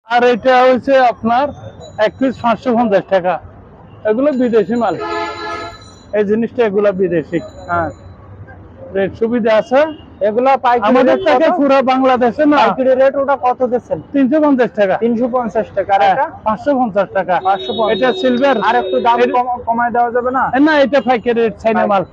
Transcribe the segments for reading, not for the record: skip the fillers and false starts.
আর এটা হচ্ছে আপনার 1 পিস 550 টাকা। এগুলো বিদেশি মাল, এই জিনিসটা এগুলো বিদেশি। হ্যাঁ, রেট সুবিধা আছে এগুলা পাইকারি আমাদের রেট থেকে কত? পুরো বাংলাদেশে না। পাইকারি রেট ওটা কত দিচ্ছেন? 350 টাকা। 350 টাকা। আর এটা 550 টাকা। 550। এটা সিলভার। আর একটু দাম কমায় দেওয়া যাবে না? না, এটা পাইকারি রেট, চাইনা মাল।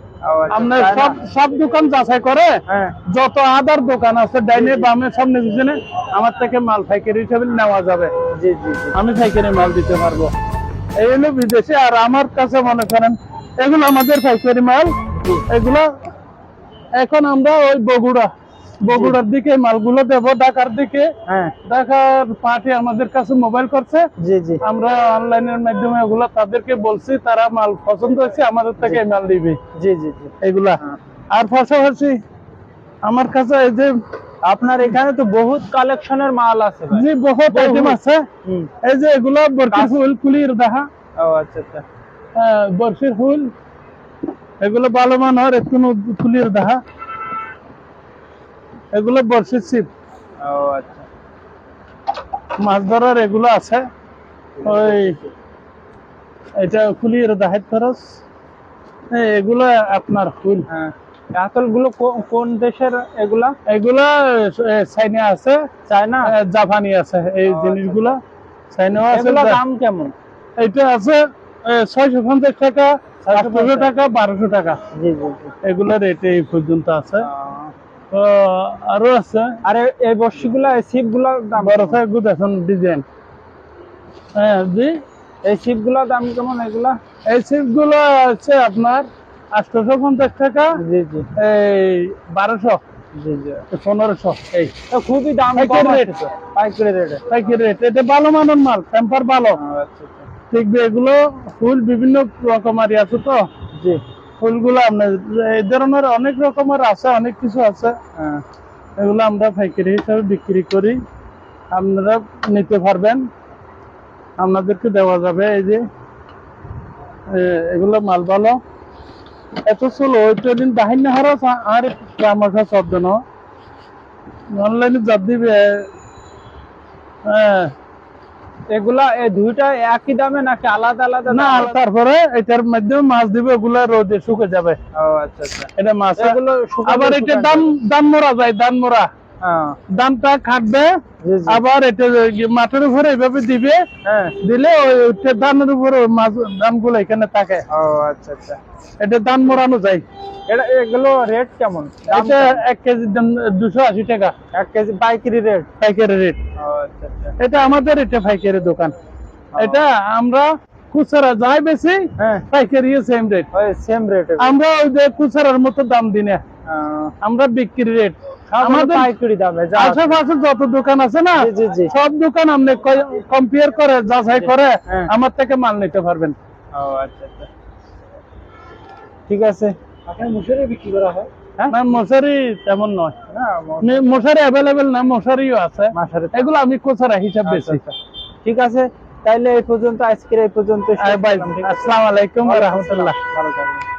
আপনার চায়না। সব দোকান যাচাই করে, হ্যাঁ, যত আদার দোকান আছে ডাইনে বামে সামনে পিছনে আমার থেকে মাল পাইকারি হিসেবে নেওয়া যাবে। জি জি জি। আমি পাইকারি মাল দিতে পারবো। এই হলো বিদেশি। আর আমার কাছে মনে করেন এগুলো আমাদের পাইকারি মাল। এগুলো এখন আমরা ওই বগুড়ার দিকে মালগুলো দেবো, ঢাকার দিকে। হ্যাঁ, ঢাকার পার্টি আমাদের কাছে মোবাইল করছে, জি জি আমরা অনলাইনের মাধ্যমে ওগুলা তাদেরকে বলছি, তারা মাল পছন্দ হয়েছে আমাদের থেকে মাল দিবে জি জি জি। এগুলা। আর পাশাপাশি আমার কাছে এই যে আপনার এখানে তো বহুত কালেকশনের মাল আছে ভাই। যে বহুত আইটেম আছে। হুম। এই যে এগুলা বরফির ফুল কুলির দেখা, ও আচ্ছা আচ্ছা। বরফির ফুল এগুলো ভালো মানের একটু কুলির দেখা, এগুলো বরফির ছিপ, ও আচ্ছা। মাছ ধরার এগুলো আছে। ওই এটা কুলির দেখার খরচ। এগুলো আপনার ফুল। হ্যাঁ, কাতল গুলো কোন দেশের এগুলা? এগুলা চাইনা আছে, চায়না, জাপানি আছে। এই জিনিসগুলা চাইনাও আছে। এগুলা দাম কেমন? এটা আছে 650 টাকা, 800 টাকা, 1200 টাকা। জি জি জি। এগুলা রেট এই পর্যন্ত আছে। তো আরো আছে। আরে এই বর্ষিগুলা, এই ছিপ গুলার দাম বরফে গুড এখন ডিজাইন। হ্যাঁ জি। এই ছিপ গুলার দাম কেমন এগুলা? এই ছিপ গুলো আছে আপনার 850 টাকা, জি জি এই 1200, জি জি। 1500। এই তো খুবই দাম পাইকারি কম রেট। আছে তো, পাইকারি রেটে। পাইকারি রেট। এটা ভালো মানের মাল, টেম্পার ভালো। আচ্ছা আচ্ছা। দেখবে এগুলো ফুল বিভিন্ন রকমারি আছে তো। জি। ফুলগুলো আপনার এই ধরনের অনেক রকমের আছে, অনেক কিছু আছে। হ্যাঁ, এগুলো আমরা পাইকারি হিসাবে বিক্রি করি, আপনারা নিতে পারবেন, আপনাদেরকে দেওয়া যাবে। এই যে এগুলো মাল ভালো। এত চলো ওইটা দিন দাহিন না হারাস আর আমার কাছে শব্দ ন অনলাইনে জব দিবে। হ্যাঁ, এগুলা এই দুইটা একই দামে নাকি আলাদা আলাদা না, দাম? তারপরে এটার মাধ্যমে মাছ দিবে, ওগুলা রোদে শুকে যাবে। ও আচ্ছা আচ্ছা। এটা মাছ। এগুলো আবার এটা দাম মোড়া যায়, দাম মোড়া। হ্যাঁ, দামটা খাটবে, জি জি। আবার এটা মাঠের উপরে এভাবে দিবে, হ্যাঁ, দিলে ওই ধানের উপরে মাছ দামগুলো এখানে থাকে। ও আচ্ছা আচ্ছা। এটা দাম মোড়ানো যায়। এগুলো রেট কেমন? এটা 1 কেজির দাম 280 টাকা। 1 কেজি পাইকারি রেট? পাইকারি রেট। ও আচ্ছা আচ্ছা। এটা আমাদের এটা পাইকারি দোকান। এটা আমরা খুচরা যাই বেশি, হ্যাঁ, পাইকারি সেম রেট। ওই সেম রেট। আমরা ওই যে খুচরার মতো দাম দিই না, আমরা বিক্রি রেট আমাদের পাইকারি দামে যা আছে। আশেপাশে যত দোকান আছে না, জি জি জি। সব দোকান আপনি কম্পেয়ার করে যাচাই করে হ্যাঁ। আমার থেকে মাল নিতে পারবেন। ও আচ্ছা আচ্ছা, ঠিক আছে। আপনার মশারি বিক্রি করা হয়? না, মশারি তেমন নয়। না, মশারি অ্যাভেলেবেল না, মশারিও আছে। মশারি এগুলো আমি খুচরা হিসাব বেশি। ঠিক আছে, তাইলে এই পর্যন্ত, আজকের এই পর্যন্ত। আসসালামু আলাইকুম ওয়া রাহমাতুল্লাহ। ভালো থাকবেন।